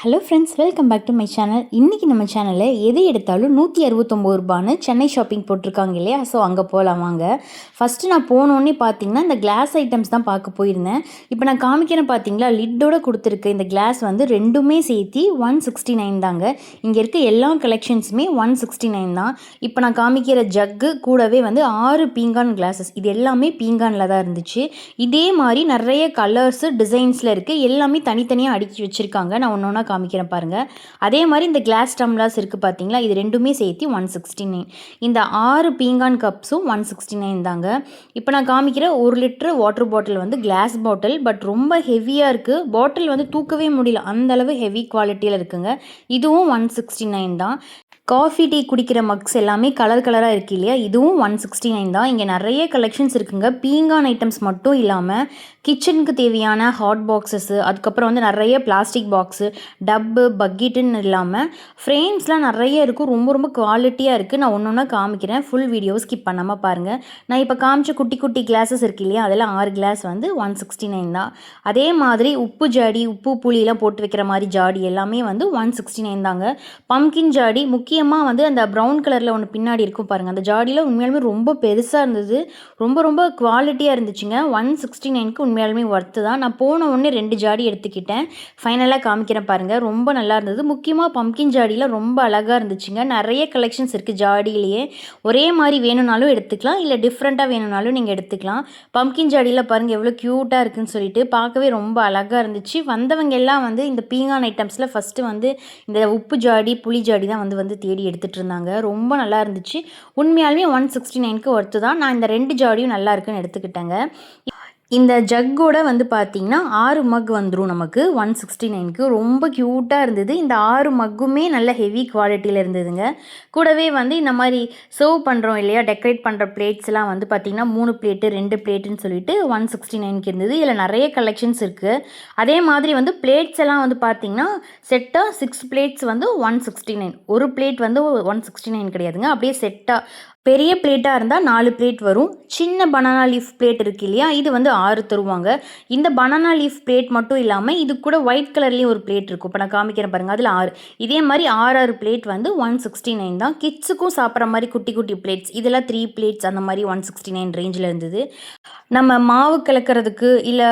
Hello friends, welcome back to my channel. இன்றைக்கி நம்ம சேனலில் எது எடுத்தாலும் 169 ரூபான்னு சென்னை ஷாப்பிங் போட்டிருக்காங்க இல்லையா? ஸோ அங்கே போகலாம் வாங்க. ஃபஸ்ட்டு நான் போனோடனே பார்த்தீங்கன்னா இந்த கிளாஸ் ஐட்டம்ஸ் தான் பார்க்க போயிருந்தேன். இப்போ நான் காமிக்கிறேன் பார்த்தீங்களா, லிட்டோட கொடுத்துருக்கு இந்த கிளாஸ் வந்து ரெண்டுமே சேர்த்தி 169 தாங்க. இங்கே இருக்க எல்லா கலெக்ஷன்ஸுமே 169 தான். இப்போ நான் காமிக்கிற ஜக்கு கூடவே வந்து 6 பீங்கான் கிளாஸஸ், இது எல்லாமே பீங்கானில் தான் இருந்துச்சு. இதே மாதிரி நிறைய கலர்ஸு டிசைன்ஸில் இருக்குது, எல்லாமே தனித்தனியாக அடுக்கி வச்சுருக்காங்க. நான் ஒன்று ஒன்றா காமிக்கிறேன் பாருங்கள். அதே மாதிரி இந்த கிளாஸ் டம்ளர்ஸ் இருக்குது பார்த்தீங்களா, இது ரெண்டுமே சேர்த்து 169. இந்த 6 பீங்கான் கப்ஸும் 169 தாங்க. இப்போ நான் காமிக்கிற 1 லிட்டரு வாட்டர் பாட்டில் வந்து கிளாஸ் பாட்டில், பட் ரொம்ப ஹெவியாக இருக்குது. பாட்டில் வந்து தூக்கவே முடியல, அந்தளவு ஹெவி குவாலிட்டியில் இருக்குங்க. இதுவும் 169 தான். காஃபி டீ குடிக்கிற மக்ஸ் எல்லாமே கலர் கலராக இருக்கு இல்லையா, இதுவும் 169 தான். இங்கே நிறைய கலெக்ஷன்ஸ் இருக்குங்க. பீங்கான் ஐட்டம்ஸ் மட்டும் இல்லாமல் கிச்சனுக்கு தேவையான ஹாட் பாக்ஸஸ்ஸு, அதுக்கப்புறம் வந்து நிறைய பிளாஸ்டிக் பாக்ஸு, டப்பு, பக்கெட்டுன்னு இல்லாமல் ஃப்ரேம்ஸ்லாம் நிறைய இருக்கும். ரொம்ப ரொம்ப குவாலிட்டியாக இருக்குது. நான் ஒன்று ஒன்றா காமிக்கிறேன், ஃபுல் வீடியோ ஸ்கிப் பண்ணாமல் பாருங்கள். நான் இப்போ காமிச்ச குட்டி குட்டி கிளாஸஸ் இருக்கு இல்லையா, அதெல்லாம் 6 கிளாஸ் வந்து 169 தான். அதே மாதிரி உப்பு ஜாடி, உப்பு புளியெல்லாம் போட்டு வைக்கிற மாதிரி ஜாடி எல்லாமே வந்து 169 தாங்க. பம்கின் ஜாடி முக்கியமாக வந்து அந்த ப்ரௌன் கலரில் ஒன்று பின்னாடி இருக்கும் பாருங்கள், அந்த ஜாடியில் உண்மையாலுமே ரொம்ப பெருசாக இருந்தது, ரொம்ப ரொம்ப குவாலிட்டியாக இருந்துச்சுங்க. 169க்கு உண்மையாலுமே ஒர்த்து தான். நான் போன உடனே 2 ஜாடி எடுத்துக்கிட்டேன். ஃபைனலாக காமிக்கிறேன் பாருங்கள், ரொம்ப நல்லா இருந்தது. முக்கியமாக பம்கின் ஜாடியில் ரொம்ப அழகாக இருந்துச்சுங்க. நிறைய கலெக்ஷன்ஸ் இருக்குது ஜாடியிலேயே. ஒரே மாதிரி வேணும்னாலும் எடுத்துக்கலாம், இல்லை டிஃப்ரெண்ட்டாக வேணும்னாலும் நீங்கள் எடுத்துக்கலாம். பம்கின் ஜாடியில் பாருங்கள் எவ்வளோ க்யூட்டாக இருக்குதுன்னு சொல்லிட்டு, பார்க்கவே ரொம்ப அழகாக இருந்துச்சு. வந்தவங்க எல்லாம் வந்து இந்த பீங்கான் ஐட்டம்ஸில் ஃபஸ்ட்டு வந்து இந்த உப்பு ஜாடி, புளி ஜாடி தான் வந்து தேடி எடுத்துகிட்டு இருந்தாங்க. ரொம்ப நல்லா இருந்துச்சு. உண்மையாலுமே 169க்கு ஒர்த்து தான். நான் இந்த 2 ஜாடியும் நல்லா இருக்குன்னு எடுத்துக்கிட்டேங்க. இந்த ஜக்கோட வந்து பார்த்திங்கன்னா 6 மக் வந்துடும் நமக்கு 169க்கு. ரொம்ப க்யூட்டாக இருந்தது. இந்த 6 மக்குமே நல்ல ஹெவி குவாலிட்டியில் இருந்ததுங்க. கூடவே வந்து இந்த மாதிரி சர்வ் பண்ணுறோம் இல்லையா, டெக்கரேட் பண்ணுற பிளேட்ஸ்லாம் வந்து பார்த்திங்கன்னா 3 பிளேட்டு 2 பிளேட்டுன்னு சொல்லிட்டு 169க்கு இருந்தது. இதில் நிறைய கலெக்ஷன்ஸ் இருக்குது. அதே மாதிரி வந்து பிளேட்ஸ் எல்லாம் வந்து பார்த்திங்கன்னா செட்டாக 6 பிளேட்ஸ் வந்து 169. ஒரு பிளேட் வந்து 169 கிடையாதுங்க, அப்படியே செட்டாக பெரிய பிளேட்டாக இருந்தால் 4 பிளேட் வரும். சின்ன பனானா லீஃப் பிளேட் இருக்கு இல்லையா, இது வந்து 6 தருவாங்க. இந்த பனானா லீஃப் பிளேட் மட்டும் இல்லாமல் இது கூட ஒயிட் கலர்லேயும் ஒரு பிளேட் இருக்கும். இப்போ நான் காமிக்கிறேன் பாருங்கள், அதில் 6. இதே மாதிரி 6 பிளேட் வந்து 169 தான். கிட்ஸுக்கும் சாப்பிட்ற மாதிரி குட்டி குட்டி பிளேட்ஸ், இதெல்லாம் 3 பிளேட்ஸ் அந்த மாதிரி 169 ரேஞ்சில் இருந்தது. நம்ம மாவு கலக்கிறதுக்கு இல்லை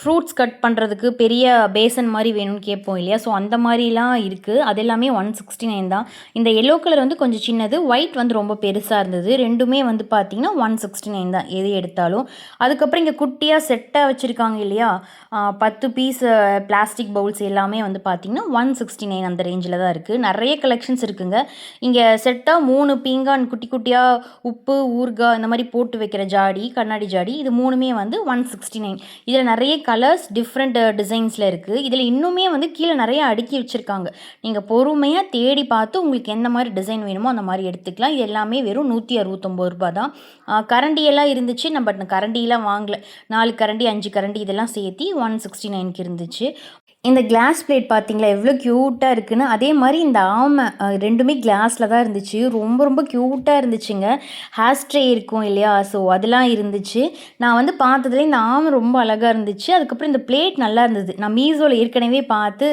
ஃப்ரூட்ஸ் கட் பண்ணுறதுக்கு பெரிய பேசன் மாதிரி வேணும்னு கேட்போம் இல்லையா, ஸோ அந்த மாதிரிலாம் இருக்குது. அது எல்லாமே 169 தான். இந்த எல்லோ கலர் வந்து கொஞ்சம் சின்னது, ஒயிட் வந்து ரொம்ப பெருசாக இருந்தது. ரெண்டுமே வந்து பார்த்திங்கன்னா 169 தான் எது எடுத்தாலும். அதுக்கப்புறம் இங்கே குட்டியாக செட்டாக வச்சுருக்காங்க இல்லையா, 10 பீஸ் பிளாஸ்டிக் பவுல்ஸ் எல்லாமே வந்து பார்த்திங்கன்னா 169 அந்த ரேஞ்சில் தான் இருக்குது. நிறைய கலெக்ஷன்ஸ் இருக்குங்க. இங்கே செட்டாக 3 பீங்கான் குட்டி குட்டியாக உப்பு, ஊறுகாய் இந்த மாதிரி போட்டு வைக்கிற ஜாடி, கண்ணாடி ஜாடி, இது 3மே வந்து 169. இதில் நிறைய கலர்ஸ் டிஃப்ரெண்ட் டிசைன்ஸில் இருக்குது. இதில் இன்னுமே வந்து கீழே நிறைய அடுக்கி வச்சுருக்காங்க. நீங்கள் பொறுமையாக தேடி பார்த்து உங்களுக்கு எந்த மாதிரி டிசைன் வேணுமோ அந்த மாதிரி எடுத்துக்கலாம். இது எல்லாமே வெறும் 169 ரூபா தான். கரண்டியெல்லாம் இருந்துச்சு, நான் பட் கரண்டியெல்லாம் வாங்கலை. 4 கரண்டி 5 கரண்டி இதெல்லாம் சேர்த்தி 169க்கு இருந்துச்சு. இந்த கிளாஸ் பிளேட் பார்த்தீங்களா எவ்வளோ க்யூட்டாக இருக்குன்னு. அதே மாதிரி இந்த ஆமை ரெண்டுமே கிளாஸில் தான் இருந்துச்சு. ரொம்ப ரொம்ப க்யூட்டாக இருந்துச்சுங்க. ஹேர் ஸ்ட்ரே இருக்கும் இல்லையா, ஸோ அதெல்லாம் இருந்துச்சு. நான் வந்து பார்த்ததுல இந்த ஆமை ரொம்ப அழகாக இருந்துச்சு. அதுக்கப்புறம் இந்த பிளேட் நல்லா இருந்தது. நான் மீஷோவில் ஏற்கனவே பார்த்து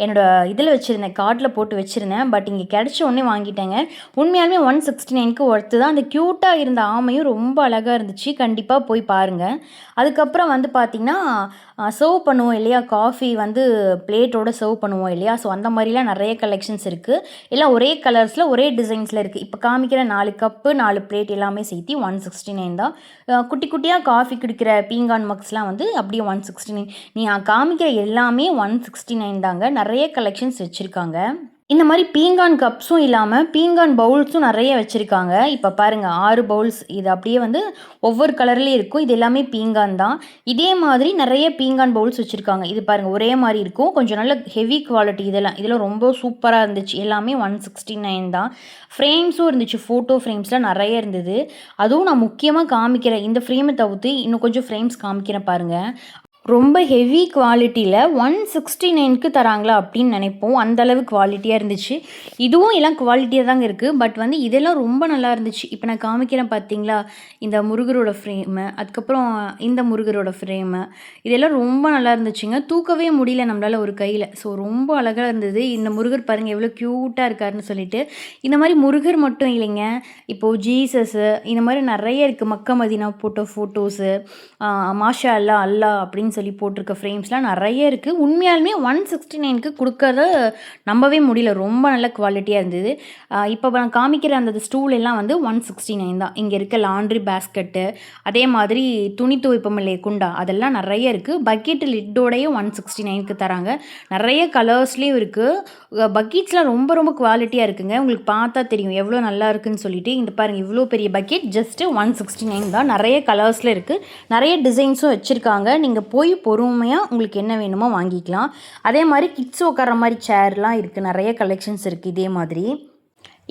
என்னோடய இதில் வச்சுருந்தேன், கார்ட்டில் போட்டு வச்சுருந்தேன். பட் இங்கே கிடச்ச உடனே வாங்கிட்டேங்க. உண்மையாலுமே 169க்கு ஒர்த்து தான். அந்த க்யூட்டாக இருந்த ஆமையும் ரொம்ப அழகாக இருந்துச்சு. கண்டிப்பாக போய் பாருங்கள். அதுக்கப்புறம் வந்து பார்த்திங்கன்னா சர்வ் பண்ணுவோம் இல்லையா, காஃபி வந்து பிளேட்டோட சர்வ் பண்ணுவோம் இல்லையா, ஸோ அந்த மாதிரிலாம் நிறைய கலெக்ஷன்ஸ் இருக்குது. எல்லாம் ஒரே கலர்ஸில் ஒரே டிசைன்ஸில் இருக்குது. இப்போ காமிக்கிற 4 கப்பு 4 பிளேட் எல்லாமே சேர்த்து 169 தான். குட்டி குட்டியாக காஃபி குடிக்கிற பீங்கான் மக்ஸ்லாம் வந்து அப்படியே 169. நீ காமிக்கிற எல்லாமே 169 தாங்க. நிறைய கலெக்ஷன்ஸ் வச்சுருக்காங்க. இந்த மாதிரி பீங்கான் கப்ஸும் இல்லாமல் பீங்கான் பவுல்ஸும் நிறைய வச்சுருக்காங்க. இப்போ பாருங்கள் 6 பவுல்ஸ், இது அப்படியே வந்து ஒவ்வொரு கலர்லேயும் இருக்கும். இது எல்லாமே பீங்கான் தான். இதே மாதிரி நிறைய பீங்கான் பவுல்ஸ் வச்சுருக்காங்க. இது பாருங்கள் ஒரே மாதிரி இருக்கும், கொஞ்சம் நல்ல ஹெவி குவாலிட்டி. இதெல்லாம் ரொம்ப சூப்பராக இருந்துச்சு. எல்லாமே 169 தான். ஃப்ரேம்ஸும் இருந்துச்சு, ஃபோட்டோ ஃப்ரேம்ஸ்லாம் நிறைய இருந்தது. அதுவும் நான் முக்கியமாக காமிக்கிறேன், இந்த ஃப்ரேமை தவிர்த்து இன்னும் கொஞ்சம் ஃப்ரேம்ஸ் காமிக்கிறேன் பாருங்கள். ரொம்ப ஹெவி குவாலிட்டியில் 169க்கு தராங்களா அப்படின்னு நினைப்போம். அந்தளவு குவாலிட்டியாக இருந்துச்சு. இதுவும் எல்லாம் குவாலிட்டியாக தாங்க இருக்குது. பட் வந்து இதெல்லாம் ரொம்ப நல்லா இருந்துச்சு. இப்போ நான் காமிக்கிறேன் பார்த்தீங்களா, இந்த முருகரோட ஃப்ரேமு, அதுக்கப்புறம் இந்த முருகரோட ஃப்ரேமு, இதெல்லாம் ரொம்ப நல்லா இருந்துச்சுங்க. தூக்கவே முடியல நம்மளால் ஒரு கையில். ஸோ ரொம்ப அழகாக இருந்தது. இந்த முருகர் பாருங்கள் எவ்வளோ க்யூட்டாக இருக்காருன்னு சொல்லிட்டு. இந்த மாதிரி முருகர் மட்டும் இல்லைங்க, இப்போது ஜீசஸு இந்த மாதிரி நிறைய இருக்குது. மக்கா மதீனா போட்ட ஃபோட்டோஸு, மாஷா அல்லா அல்லா அப்படின்னு சொல்லி போட்டிருக்க ஃப்ரேம்ஸ்லாம் நிறைய இருக்குது. உண்மையாலுமே 169க்கு கொடுக்கறத நம்பவே முடியல. ரொம்ப நல்ல குவாலிட்டியாக இருந்தது. இப்போ நான் காமிக்கிற அந்த ஸ்டூல் எல்லாம் வந்து 169 தான். இங்கே இருக்க லாண்ட்ரி பேஸ்கெட்டு, அதே மாதிரி துணி துவைப்பம் இல்லையே குண்டா, அதெல்லாம் நிறைய இருக்குது. பக்கெட்டு லிட்டோடையும் 169க்கு தராங்க. நிறைய கலர்ஸ்லேயும் இருக்குது. பக்கெட்ஸ்லாம் ரொம்ப ரொம்ப குவாலிட்டியாக இருக்குங்க. உங்களுக்கு பார்த்தா தெரியும் எவ்வளோ நல்லா இருக்குன்னு சொல்லிட்டு. இந்த பாருங்கள், இவ்வளோ பெரிய பக்கெட் ஜஸ்ட்டு 169 தான். நிறைய கலர்ஸில் இருக்குது, நிறைய டிசைன்ஸும் வச்சுருக்காங்க. நீங்கள் போய் பொறுமையாக உங்களுக்கு என்ன வேணுமோ வாங்கிக்கலாம். அதே மாதிரி கிட்ஸ் உட்கார மாதிரி சேர்லாம் இருக்குது. நிறைய கலெக்ஷன்ஸ் இருக்குது இதே மாதிரி.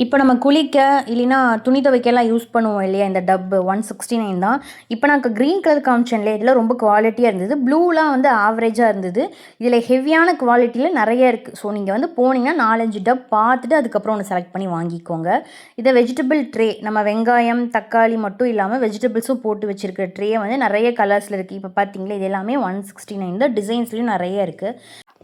இப்போ நம்ம குளிக்க இல்லைன்னா துணி துவைக்கலாம் யூஸ் பண்ணுவோம் இல்லையா, இந்த டப்பு 169 தான். இப்போ நான் க்ரீன் கலர் காமிச்சேன்ல, இதெல்லாம் ரொம்ப குவாலிட்டியாக இருந்தது. ப்ளூலாம் வந்து ஆவரேஜாக இருந்தது. இதில் ஹெவியான குவாலிட்டியில் நிறைய இருக்குது. ஸோ நீங்கள் வந்து போனீங்கன்னா 4-5 டப் பார்த்துட்டு அதுக்கப்புறம் ஒன்று செலக்ட் பண்ணி வாங்கிக்கோங்க. இதை வெஜிடபிள் ட்ரே, நம்ம வெங்காயம் தக்காளி மட்டும் இல்லாமல் வெஜிடபிள்ஸும் போட்டு வச்சுருக்க ட்ரே வந்து நிறைய கலர்ஸில் இருக்குது. இப்போ பார்த்தீங்களா, இது எல்லாமே 169 தான். டிசைன்ஸ்லேயும் நிறைய இருக்குது.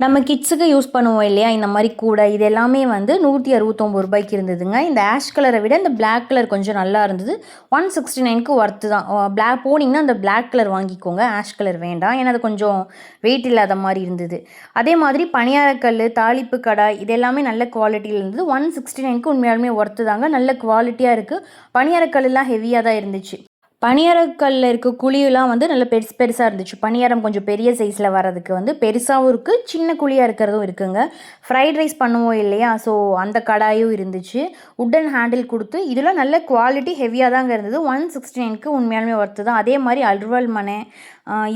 நம்ம கிட்ஸுக்கு யூஸ் பண்ணுவோம் இல்லையா, இந்த மாதிரி கூடை, இது எல்லாமே வந்து 169 ரூபாய்க்கு இருந்ததுங்க. இந்த ஆஷ் கலரை விட இந்த பிளாக் கலர் கொஞ்சம் நல்லா இருந்தது. 169க்கு ஒர்த்து தான். பிளாக் போனீங்கன்னா அந்த பிளாக் கலர் வாங்கிக்கோங்க, ஆஷ் கலர் வேண்டாம். ஏன்னா அது கொஞ்சம் வெயிட் இல்லாத மாதிரி இருந்தது. அதே மாதிரி பணியாரக்கல், தாளிப்பு கடாய், இது எல்லாமே நல்ல குவாலிட்டியில் இருந்தது. 169க்கு உண்மையாலுமே ஒர்த்து தாங்க. நல்ல குவாலிட்டியாக இருக்குது. பணியாரக்கல் எல்லாம் ஹெவியாக தான் இருந்துச்சு. பணியாரக்கல்லில் இருக்க குழியெல்லாம் வந்து நல்ல பெருசாக இருந்துச்சு. பணியாரம் கொஞ்சம் பெரிய சைஸில் வர்றதுக்கு வந்து பெருசாகவும் இருக்குது, சின்ன குழியாக இருக்கிறதும் இருக்குங்க. ஃப்ரைட் ரைஸ் பண்ணுவோம் இல்லையா, ஸோ அந்த கடாயும் இருந்துச்சு. உட்டன் ஹேண்டில் கொடுத்து இதெல்லாம் நல்ல குவாலிட்டி ஹெவியாக தாங்க இருந்தது. 169க்கு உண்மையாலுமே ஒர்த்து தான். அதே மாதிரி அல்வல் மனை,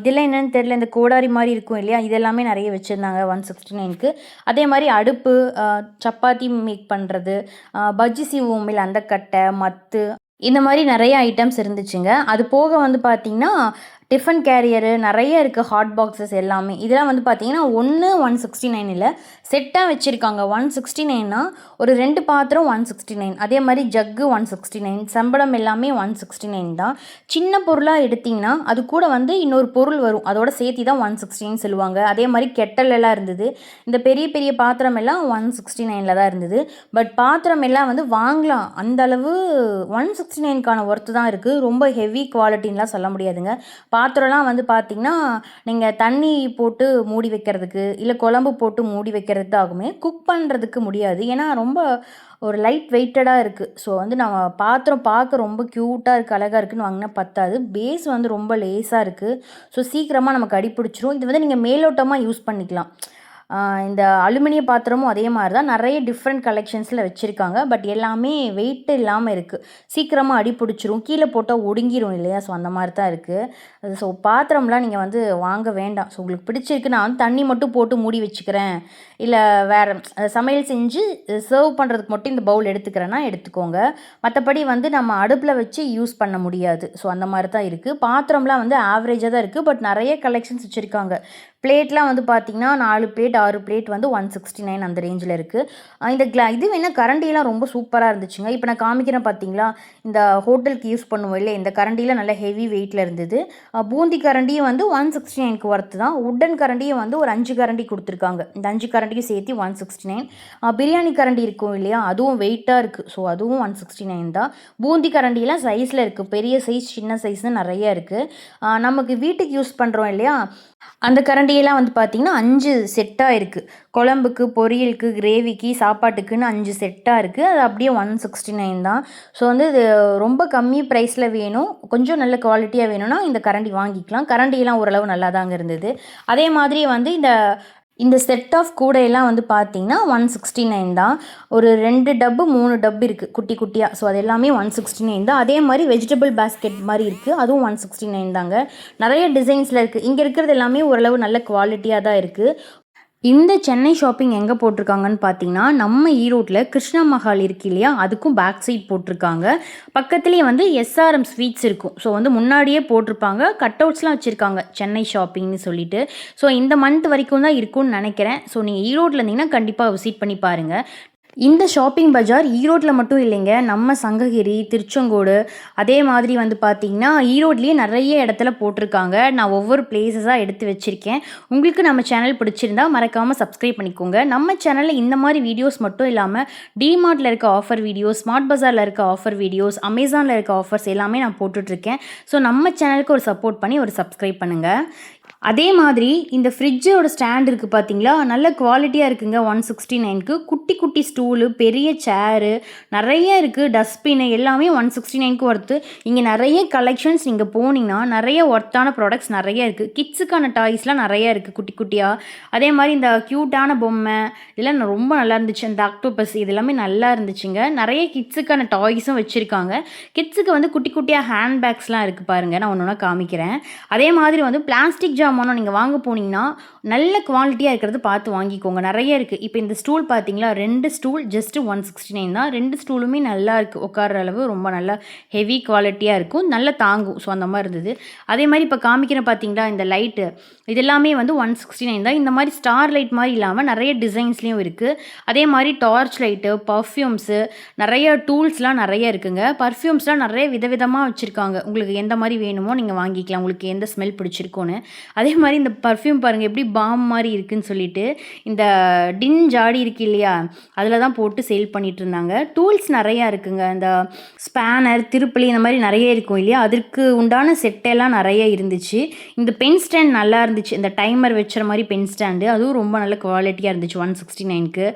இதெல்லாம் என்னென்னு தெரியல, இந்த கோடாரி மாதிரி இருக்கும் இல்லையா, இதெல்லாமே நிறைய வச்சுருந்தாங்க 169க்கு. அதே மாதிரி அடுப்பு, சப்பாத்தி மேக் பண்ணுறது, பஜ்ஜி சீவும் மில் அந்த கட்டை, மத்து, இந்த மாதிரி நிறைய ஐட்டம்ஸ் இருந்துச்சுங்க. அது போக வந்து பார்த்திங்கன்னா டிஃபன் கேரியரு நிறைய இருக்குது. ஹாட் பாக்ஸஸ் எல்லாமே இதெல்லாம் வந்து பார்த்திங்கன்னா 169 இல்லை, செட்டாக வச்சுருக்காங்க. 169னா ஒரு 2 பாத்திரம் 169, அதே மாதிரி ஜக்கு 169, சம்பளம் எல்லாமே 169 தான். சின்ன பொருளாக எடுத்திங்கன்னா அது கூட வந்து இன்னொரு பொருள் வரும், அதோட சேர்த்தி தான் 169 சொல்லுவாங்க. அதே மாதிரி கெட்டல் எல்லாம் இருந்தது. இந்த பெரிய பெரிய பாத்திரம் எல்லாம் 169ல் தான் இருந்தது. பட் பாத்திரம் எல்லாம் வந்து வாங்கலாம், அந்தளவு 169க்கான ஒர்த்து தான் இருக்குது. ரொம்ப ஹெவி குவாலிட்டின்லாம் சொல்ல முடியாதுங்க. பாத்திரம்லாம் வந்து பார்த்திங்கன்னா நீங்கள் தண்ணி போட்டு மூடி வைக்கிறதுக்கு இல்லை குழம்பு போட்டு மூடி வைக்கிறதுக்கு ஆகுமே, குக் பண்ணுறதுக்கு முடியாது. ஏன்னா ரொம்ப ஒரு லைட் வெயிட்டடாக இருக்குது. ஸோ வந்து நம்ம பாத்திரம் பார்க்க ரொம்ப க்யூட்டாக இருக்குது, அழகாக இருக்குதுன்னு வாங்கினா பத்தாது. பேஸ் வந்து ரொம்ப லேஸாக இருக்குது. ஸோ சீக்கிரமாக நமக்கு அடிப்பிடிச்சிரும். இது வந்து நீங்கள் மேலோட்டமாக யூஸ் பண்ணிக்கலாம். இந்த அலுமினிய பாத்திரமும் அதே மாதிரி தான். நிறைய டிஃப்ரெண்ட் கலெக்ஷன்ஸில் வச்சுருக்காங்க. பட் எல்லாமே வெயிட் இல்லாமல் இருக்குது. சீக்கிரமாக அடி பிடிச்சிரும், கீழே போட்டால் ஒடுங்கிரும் இல்லையா, ஸோ அந்த மாதிரி தான் இருக்குது. ஸோ பாத்திரம்லாம் நீங்கள் வந்து வாங்க வேண்டாம். ஸோ உங்களுக்கு பிடிச்சிருக்கு, நான் வந்து தண்ணி மட்டும் போட்டு மூடி வச்சுக்கிறேன், இல்லை வேறு சமையல் செஞ்சு சர்வ் பண்ணுறதுக்கு மட்டும் இந்த பவுல் எடுத்துக்கிறேன்னா எடுத்துக்கோங்க. மற்றபடி வந்து நம்ம அடுப்பில் வச்சு யூஸ் பண்ண முடியாது. ஸோ அந்த மாதிரி தான் இருக்குது. பாத்திரம்லாம் வந்து ஆவரேஜாக தான் இருக்குது. பட் நிறைய கலெக்ஷன்ஸ் வச்சுருக்காங்க. பிளேட்லாம் வந்து பார்த்திங்கன்னா 4 பிளேட் 6 பிளேட் வந்து 169 அந்த ரேஞ்சில் இருக்குது. இந்த இது வேணால் கரண்டிலாம் ரொம்ப சூப்பராக இருந்துச்சுங்க. இப்போ நான் காமிக்கிறேன் பார்த்தீங்களா, இந்த ஹோட்டலுக்கு யூஸ் பண்ணுவோம் இல்லை, இந்த கரண்டியில் நல்ல ஹெவி வெயிட்டில் இருந்தது. பூந்தி கரண்டியும் வந்து 169க்கு ஒர்த்து தான். உட்டன் கரண்டியும் வந்து ஒரு 5 கரண்டி கொடுத்துருக்காங்க. இந்த 5 கரண்டியும் சேர்த்து 169. பிரியாணி கரண்டி இருக்கும் இல்லையா, அதுவும் வெயிட்டாக இருக்குது. ஸோ அதுவும் 169 தான். பூந்தி கரண்டிலாம் சைஸில் இருக்குது, பெரிய சைஸ் சின்ன சைஸ்னு நிறைய இருக்குது. நமக்கு வீட்டுக்கு யூஸ் பண்ணுறோம் இல்லையா, அந்த கரண்டியெல்லாம் வந்து பார்த்திங்கன்னா 5 செட்டாக இருக்குது. குழம்புக்கு, பொரியலுக்கு, கிரேவிக்கு, சாப்பாட்டுக்குன்னு 5 செட்டாக இருக்குது. அது அப்படியே 169 தான். ஸோ வந்து இது ரொம்ப கம்மி ப்ரைஸில் வேணும், கொஞ்சம் நல்ல குவாலிட்டியாக வேணும்னா இந்த கரண்டி வாங்கிக்கலாம். கரண்டியெல்லாம் ஓரளவு நல்லா தாங்க இருந்தது. அதே மாதிரி வந்து இந்த செட் ஆஃப் கூடையெல்லாம் வந்து பார்த்திங்கன்னா 169 தான். ஒரு 2 டப்பு 3 டப்பு இருக்குது குட்டி குட்டியாக. ஸோ அது எல்லாமே 169 தான். அதே மாதிரி வெஜிடபிள் பேஸ்கெட் மாதிரி இருக்குது, அதுவும் 169 தாங்க. நிறைய டிசைன்ஸில் இருக்குது. இங்கே இருக்கிறது எல்லாமே ஓரளவு நல்ல குவாலிட்டியாக தான் இருக்குது. இந்த சென்னை ஷாப்பிங் எங்கே போட்டிருக்காங்கன்னு பார்த்தீங்கன்னா, நம்ம ஈரோட்டில் கிருஷ்ணா மஹால் இருக்கு இல்லையா? அதுக்கும் பேக் சைட் போட்டிருக்காங்க. பக்கத்துலேயே வந்து எஸ்ஆர்எம் ஸ்வீட்ஸ் இருக்கும். ஸோ வந்து முன்னாடியே போட்டிருப்பாங்க. கட் அவுட்ஸ்லாம் வச்சுருக்காங்க சென்னை ஷாப்பிங்னு சொல்லிட்டு. ஸோ இந்த மந்த் வரைக்கும் தான் இருக்கும்னு நினைக்கிறேன். ஸோ நீங்கள் ஈரோட்டில் இருந்தீங்கன்னா கண்டிப்பாக விசிட் பண்ணி பாருங்கள். இந்த ஷாப்பிங் பஜார் ஈரோட்டில் மட்டும் இல்லைங்க, நம்ம சங்ககிரி, திருச்செங்கோடு, அதே மாதிரி வந்து பார்த்திங்கன்னா ஈரோட்லேயே நிறைய இடத்துல போட்டிருக்காங்க. நான் ஒவ்வொரு பிளேஸஸாக எடுத்து வச்சுருக்கேன். உங்களுக்கு நம்ம சேனல் பிடிச்சிருந்தா மறக்காமல் சப்ஸ்கிரைப் பண்ணிக்கோங்க. நம்ம சேனலில் இந்த மாதிரி வீடியோஸ் மட்டும் இல்லாமல் டிமார்ட்டில் இருக்க ஆஃபர் வீடியோஸ், ஸ்மார்ட் பஜாரில் இருக்க ஆஃபர் வீடியோஸ், அமேசானில் இருக்க ஆஃபர்ஸ் எல்லாமே நான் போட்டுட்ருக்கேன். ஸோ நம்ம சேனலுக்கு ஒரு சப்போர்ட் பண்ணி ஒரு சப்ஸ்கிரைப் பண்ணுங்கள். அதே மாதிரி இந்த ஃப்ரிட்ஜோட ஸ்டாண்ட் இருக்குது பார்த்தீங்களா, நல்ல குவாலிட்டியாக இருக்குங்க. 169க்கு குட்டி குட்டி ஸ்டூலு, பெரிய சேரு நிறைய இருக்குது. டஸ்ட்பின்னு எல்லாமே 169க்கு ஒர்த்து. இங்கே நிறைய கலெக்ஷன்ஸ் நீங்கள் போனீங்கன்னா நிறைய ஒர்த்தான ப்ராடக்ட்ஸ் நிறைய இருக்குது. கிட்ஸுக்கான டாய்ஸ்லாம் நிறைய இருக்குது குட்டி குட்டியாக. அதே மாதிரி இந்த க்யூட்டான பொம்மை இதெல்லாம் ரொம்ப நல்லா இருந்துச்சு. அந்த ஆக்டோபஸ் இது எல்லாமே நல்லா இருந்துச்சுங்க. நிறைய கிட்ஸுக்கான டாய்ஸும் வச்சுருக்காங்க. கிட்ஸுக்கு வந்து குட்டி குட்டியாக ஹேண்ட் பேக்ஸ்லாம் இருக்குது பாருங்கள், நான் ஒன்று ஒன்றா காமிக்கிறேன். அதே மாதிரி வந்து பிளாஸ்டிக் ஜாமானம் நீங்கள் வாங்க போனீங்கன்னா நல்ல குவாலிட்டியாக இருக்கிறது பார்த்து வாங்கிக்கோங்க. நிறைய இருக்குது. இப்போ இந்த ஸ்டூல் பார்த்தீங்களா, 2 ஸ்டூல் ஜஸ்ட்டு 169 தான். 2 ஸ்டூலுமே நல்லா இருக்குது. உட்கார்ற அளவு ரொம்ப நல்லா ஹெவி குவாலிட்டியாக இருக்கும், நல்லா தாங்கும். ஸோ அந்த மாதிரி இருந்தது. அதே மாதிரி இப்போ காமிக்கிறேன் பார்த்தீங்களா இந்த லைட்டு, இது எல்லாமே வந்து 169 தான். இந்த மாதிரி ஸ்டார் லைட் மாதிரி இல்லாமல் நிறைய டிசைன்ஸ்லேயும் இருக்குது. அதே மாதிரி டார்ச் லைட்டு, பர்ஃப்யூம்ஸு, நிறைய டூல்ஸ்லாம் நிறைய இருக்குங்க. பர்ஃப்யூம்ஸ்லாம் நிறைய விதவிதமாக வச்சுருக்காங்க. உங்களுக்கு எந்த மாதிரி வேணுமோ நீங்கள் வாங்கிக்கலாம், உங்களுக்கு எந்த ஸ்மெல் பிடிச்சிருக்கோன்னு. அதே மாதிரி இந்த பர்ஃப்யூம் பாருங்கள் எப்படி பாம் மாதிரி இருக்குதுன்னு சொல்லிட்டு இந்த டின் ஜாடி இருக்குது இல்லையா, அதில் தான் போட்டு சேல் பண்ணிகிட்டு இருந்தாங்க. டூல்ஸ் நிறையா இருக்குங்க. இந்த ஸ்பேனர், திருப்பலி இந்த மாதிரி நிறைய இருக்கும் இல்லையா, அதற்கு உண்டான செட்டெல்லாம் நிறைய இருந்துச்சு. இந்த பென் ஸ்டாண்ட் நல்லா இருந்துச்சு. இந்த டைமர் வச்சுற மாதிரி பென் ஸ்டாண்டு, அதுவும் ரொம்ப நல்ல குவாலிட்டியாக இருந்துச்சு 169க்கு.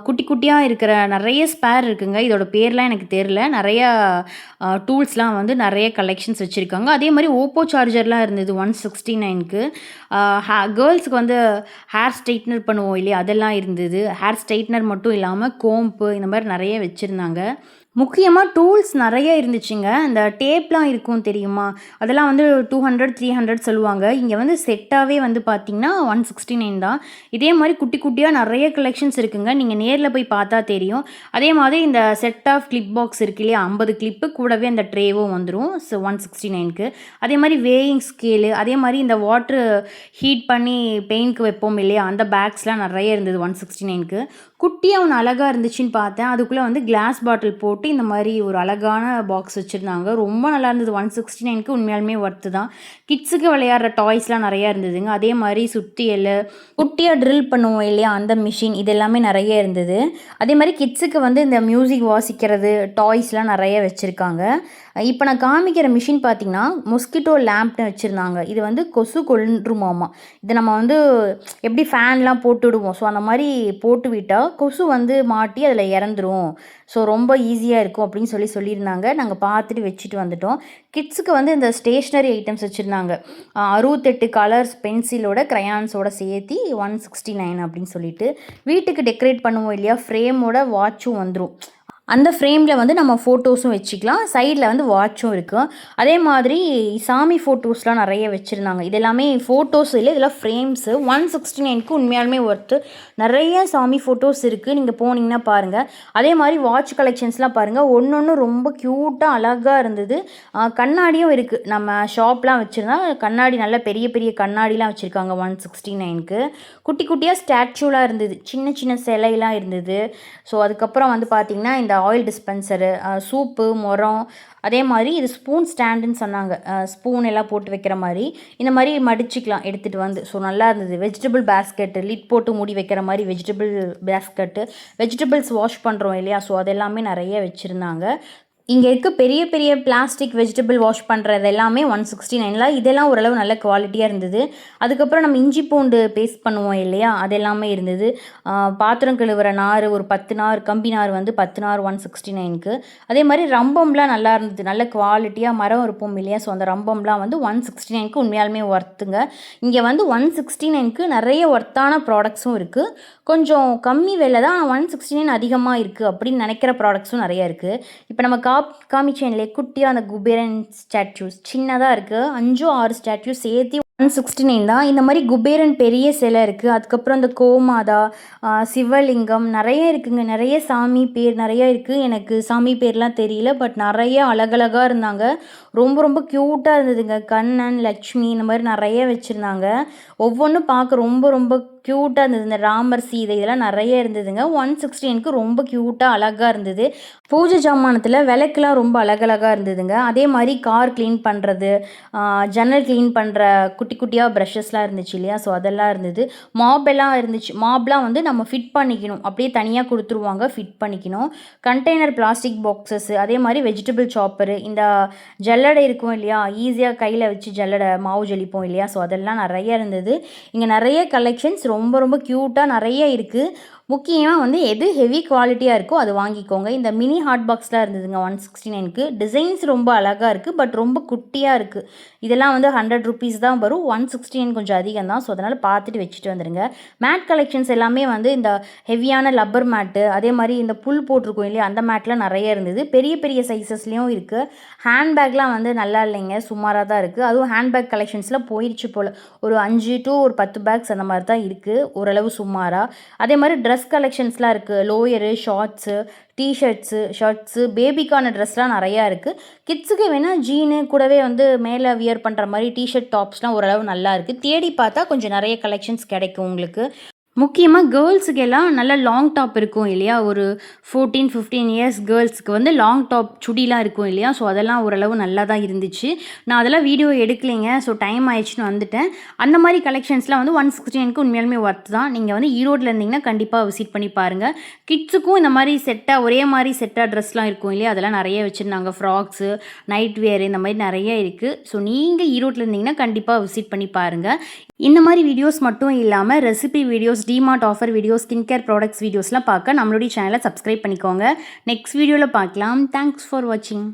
குட்டி குட்டியாக இருக்கிற நிறைய ஸ்பேர் இருக்குங்க. இதோட பேர்லாம் எனக்கு தெரில. நிறையா டூல்ஸ்லாம் வந்து நிறைய கலெக்ஷன்ஸ் வச்சுருக்காங்க. அதே மாதிரி ஓப்போ சார்ஜர்லாம் இருந்தது 169க்கு. கேர்ள்ஸுக்கு வந்து ஹேர் ஸ்ட்ரைட்னர் பண்ணுவோம் இல்லையா, அதெல்லாம் இருந்தது. ஹேர் ஸ்ட்ரைட்னர் மட்டும் இல்லாமல் கோம்பு இந்த மாதிரி நிறைய வச்சுருந்தாங்க. முக்கியமாக டூல்ஸ் நிறைய இருந்துச்சுங்க. இந்த டேப்லாம் இருக்கும் தெரியுமா, அதெல்லாம் வந்து 200 300 சொல்லுவாங்க. இங்கே வந்து செட்டாகவே வந்து பார்த்திங்கன்னா 169 தான். இதே மாதிரி குட்டி குட்டியாக நிறைய கலெக்ஷன்ஸ் இருக்குங்க. நீங்கள் நேரில் போய் பார்த்தா தெரியும். அதே மாதிரி இந்த செட் ஆஃப் கிளிப் பாக்ஸ் இருக்கு இல்லையா, 50 கிளிப்பு கூடவே அந்த ட்ரேவும் வந்துடும் 169க்கு. அதே மாதிரி வேயிங் ஸ்கேலு, அதே மாதிரி இந்த வாட்ரு ஹீட் பண்ணி பெயிண்ட்க்கு வைப்போம் இல்லையா, அந்த பேக்ஸ்லாம் நிறைய இருந்தது 169க்கு. குட்டியாக ஒன்று அழகாக இருந்துச்சுன்னு பார்த்தேன். அதுக்குள்ளே வந்து கிளாஸ் பாட்டில் போட்டு இந்த மாதிரி ஒரு அழகான பாக்ஸ் வச்சுருந்தாங்க. ரொம்ப நல்லா இருந்தது. 169க்கு உண்மையாலுமே ஒர்த்து தான். கிட்ஸுக்கு விளையாடுற டாய்ஸ்லாம் நிறையா இருந்ததுங்க. அதே மாதிரி சுத்தியல், குட்டியாக ட்ரில் பண்ணுவோம் இல்லையா அந்த மிஷின், இது எல்லாமே நிறைய இருந்தது. அதே மாதிரி கிட்ஸுக்கு வந்து இந்த மியூசிக் வாசிக்கிறது டாய்ஸ்லாம் நிறைய வச்சுருக்காங்க. இப்போ நான் காமிக்கிற மிஷின் பார்த்திங்கன்னா மொஸ்கிட்டோ லேம்ப்னு வச்சுருந்தாங்க. இது வந்து கொசு கொல்றுமாமா. இதை நம்ம வந்து எப்படி ஃபேன்லாம் போட்டு விடுவோம், ஸோ அந்த மாதிரி போட்டு விட்டால் கொசு வந்து மாட்டி அதில் இறந்துரும். ஸோ ரொம்ப ஈஸியாக இருக்கும் அப்படின்னு சொல்லியிருந்தாங்க. நாங்கள் பார்த்துட்டு வச்சுட்டு வந்துட்டோம். கிட்ஸுக்கு வந்து இந்த ஸ்டேஷ்னரி ஐட்டம்ஸ் வச்சுருந்தாங்க. 68 கலர்ஸ் பென்சிலோட க்ரையான்ஸோட சேர்த்தி 169 அப்படின்னு சொல்லிட்டு. வீட்டுக்கு டெக்கரேட் பண்ணுவோம் இல்லையா, ஃப்ரேமோட வாட்சும் வந்துடும். அந்த ஃப்ரேமில் வந்து நம்ம ஃபோட்டோஸும் வச்சுக்கலாம். சைடில் வந்து வாட்சும் இருக்கும். அதே மாதிரி சாமி ஃபோட்டோஸ்லாம் நிறைய வச்சுருந்தாங்க. இது எல்லாமே ஃபோட்டோஸ் இல்லை, இதெல்லாம் ஃப்ரேம்ஸு. 169க்கு உண்மையாலுமே ஒர்த்து. நிறைய சாமி ஃபோட்டோஸ் இருக்குது, நீங்கள் போனீங்கன்னா பாருங்கள். அதே மாதிரி வாட்ச் கலெக்ஷன்ஸ்லாம் பாருங்கள், ஒன்று ரொம்ப க்யூட்டாக அழகாக இருந்தது. கண்ணாடியும் இருக்குது. நம்ம ஷாப்லாம் வச்சுருந்தா கண்ணாடி, நல்ல பெரிய பெரிய கண்ணாடிலாம் வச்சுருக்காங்க 169க்கு. குட்டி குட்டியாக ஸ்டாச்சுலாம் இருந்தது, சின்ன சின்ன சிலையெல்லாம் இருந்தது. ஸோ அதுக்கப்புறம் வந்து பார்த்திங்கன்னா இந்த ஆயில் டிஸ்பென்சரு, சூப்பு, முறம், அதே மாதிரி இது ஸ்பூன் ஸ்டாண்டுன்னு சொன்னாங்க. ஸ்பூன் எல்லாம் போட்டு வைக்கிற மாதிரி இந்த மாதிரி மடிச்சிக்கலாம் எடுத்துகிட்டு வந்து. ஸோ நல்லா இருந்தது. வெஜிடபிள் பேஸ்கெட்டு, லிட் போட்டு மூடி வைக்கிற மாதிரி வெஜிடபிள் பேஸ்கெட்டு, வெஜிடபிள்ஸ் வாஷ் பண்ணுறோம் இல்லையா, ஸோ அதெல்லாமே நிறைய வச்சுருந்தாங்க. இங்கே இருக்க பெரிய பெரிய பிளாஸ்டிக் வெஜிடபிள் வாஷ் பண்ணுறது எல்லாமே 169ல. இதெல்லாம் ஓரளவு நல்ல குவாலிட்டியாக இருந்தது. அதுக்கப்புறம் நம்ம இஞ்சி பூண்டு பேஸ்ட் பண்ணுவோம் இல்லையா, அது எல்லாமே இருந்தது. பாத்திரம் கழுவுற நார், ஒரு 10 நார், கம்பி நார் வந்து 10 நார் 169க்கு. அதே மாதிரி ரம்பம்லாம் நல்லா இருந்தது. நல்ல குவாலிட்டியாக மரம் இருப்போம் இல்லையா, ஸோ அந்த ரம்பம்லாம் வந்து 169க்கு உண்மையாலுமே ஒர்த்துங்க. இங்கே வந்து 169க்கு நிறைய ஒர்த்தான ப்ராடக்ட்ஸும் இருக்குது. கொஞ்சம் கம்மி விலை தான், 169 அதிகமாக இருக்குது அப்படின்னு நினைக்கிற ப்ராடக்ட்ஸும் நிறைய இருக்குது. இப்போ நம்ம காமிச்சேன்லே குட்டியாக அந்த குபேரன் ஸ்டாச்சூஸ் சின்னதாக இருக்குது. 5 6 ஸ்டாச்சூஸ் சேர்த்து 169 தான். இந்த மாரி குபேரன் பெரிய சிலை இருக்குது. அதுக்கப்புறம் இந்த கோமாதா, சிவலிங்கம் நிறைய இருக்குங்க. நிறைய சாமி பேர் நிறைய இருக்குது. எனக்கு சாமி பேர்லாம் தெரியல. பட் நிறைய அழகழகா இருந்தாங்க. ரொம்ப ரொம்ப க்யூட்டாக இருந்ததுங்க. கண்ணன், லக்ஷ்மி இந்த மாதிரி நிறைய வச்சுருந்தாங்க. ஒவ்வொன்றும் பார்க்க ரொம்ப ரொம்ப க்யூட்டாக இருந்தது. இந்த ராமர், சீதை இதெல்லாம் நிறைய இருந்ததுங்க. 169க்கு ரொம்ப க்யூட்டாக அழகாக இருந்தது. பூஜை ஜாமானத்தில் விளக்குலாம் ரொம்ப அழகழகாக இருந்ததுங்க. அதே மாதிரி கார் க்ளீன் பண்ணுறது, ஜன்னல் க்ளீன் பண்ணுற குட்டி குட்டியாக ப்ரஷஸ்லாம் இருந்துச்சு இல்லையா? ஸோ அதெல்லாம் இருந்தது. மாப்பெல்லாம் இருந்துச்சு. மாப்லாம் வந்து நம்ம ஃபிட் பண்ணிக்கணும். அப்படியே தனியாக கொடுத்துருவாங்க, ஃபிட் பண்ணிக்கணும். கண்டெய்னர் பிளாஸ்டிக் பாக்ஸஸ், அதே மாதிரி வெஜிடபிள் சாப்பரு, இந்த ஜல்லடை இருக்கும் இல்லையா? ஈஸியாக கையில் வச்சு ஜல்லடை மாவு ஜலிப்போம் இல்லையா? ஸோ அதெல்லாம் நிறைய இருந்தது. இங்கே நிறைய கலெக்ஷன்ஸ் ரொம்ப ரொம்ப க்யூட்டாக நிறைய இருக்குது. முக்கியமாக வந்து எது ஹெவி குவாலிட்டியாக இருக்கோ அது வாங்கிக்கோங்க. இந்த மினி ஹாட் பாக்ஸ்லாம் இருந்ததுங்க 169க்கு. டிசைன்ஸ் ரொம்ப அழகாக இருக்குது. பட் ரொம்ப குட்டியாக இருக்குது. இதெல்லாம் வந்து 100 ருபீஸ் தான் வரும். 169 கொஞ்சம் அதிகம் தான். ஸோ அதனால் பார்த்துட்டு வச்சுட்டு வந்துடுங்க. மேட் கலெக்ஷன்ஸ் எல்லாமே வந்து இந்த ஹெவியான லப்பர் மேட்டு, அதே மாதிரி இந்த புல் போட்டிருக்கோம் இல்லையா? அந்த மேட்லாம் நிறைய இருந்தது. பெரிய பெரிய சைஸஸ்லேயும் இருக்குது. ஹேண்ட்பேக்லாம் வந்து நல்லா இல்லைங்க, சுமாராக தான் இருக்குது. அதுவும் ஹேண்ட்பேக் கலெக்ஷன்ஸில் போயிடுச்சு போல். ஒரு 5 to ஒரு 10 பேக்ஸ் அந்த மாதிரி தான் இருக்குது, ஓரளவு சுமாராக. அதே மாதிரி ட்ரெஸ் கலெக்ஷன்ஸ்லாம் இருக்குது. லோயரு, ஷார்ட்ஸு, டிஷர்ட்ஸு, ஷர்ட்ஸு, பேபிக்கான ட்ரெஸ்லாம் நிறையா இருக்குது. கிட்ஸுக்கு வேணால் ஜீனு கூடவே வந்து மேலே வியர் பண்ணுற மாதிரி டிஷர்ட், டாப்ஸ்லாம் ஓரளவு நல்லா இருக்குது. தேடி பார்த்தா கொஞ்சம் நிறைய கலெக்ஷன்ஸ் கிடைக்கும் உங்களுக்கு. முக்கியமாக கேர்ள்ஸுக்கு எல்லாம் நல்ல லாங் டாப் இருக்கும் இல்லையா? ஒரு 14, 15 இயர்ஸ் கேர்ள்ஸுக்கு வந்து லாங் டாப் சுடிலாம் இருக்கும் இல்லையா? ஸோ அதெல்லாம் ஓரளவு நல்லா தான் இருந்துச்சு. நான் அதெல்லாம் வீடியோ எடுக்கலைங்க. ஸோ டைம் ஆயிடுச்சுன்னு வந்துட்டேன். அந்த மாதிரி கலெக்ஷன்ஸ்லாம் வந்து 169க்கு உண்மையாலுமே ஒர்த் தான். நீங்கள் வந்து ஈரோட்டில் இருந்தீங்கன்னா கண்டிப்பாக விசிட் பண்ணி பாருங்கள். கிட்ஸுக்கும் இந்த மாதிரி செட்டாக ஒரே மாதிரி செட்டாக ட்ரெஸ்லாம் இருக்கும் இல்லையா? அதெல்லாம் நிறைய வச்சுருந்தாங்க. ஃப்ராக்ஸு, நைட் வேர் இந்த மாதிரி நிறைய இருக்குது. ஸோ நீங்கள் ஈரோட்டில் இருந்தீங்கன்னா கண்டிப்பாக விசிட் பண்ணி பாருங்கள். இந்த மாதிரி வீடியோஸ் மட்டும் இல்லாமல் recipe videos, DMart offer videos, skin care products வீடியோஸ்லாம் பார்க்க நம்மளுடைய சேனலை சப்ஸ்கிரைப் பண்ணிக்கோங்க. நெக்ஸ்ட் வீடியோவில் பார்க்கலாம். தேங்க்ஸ் ஃபார் வாட்சிங்.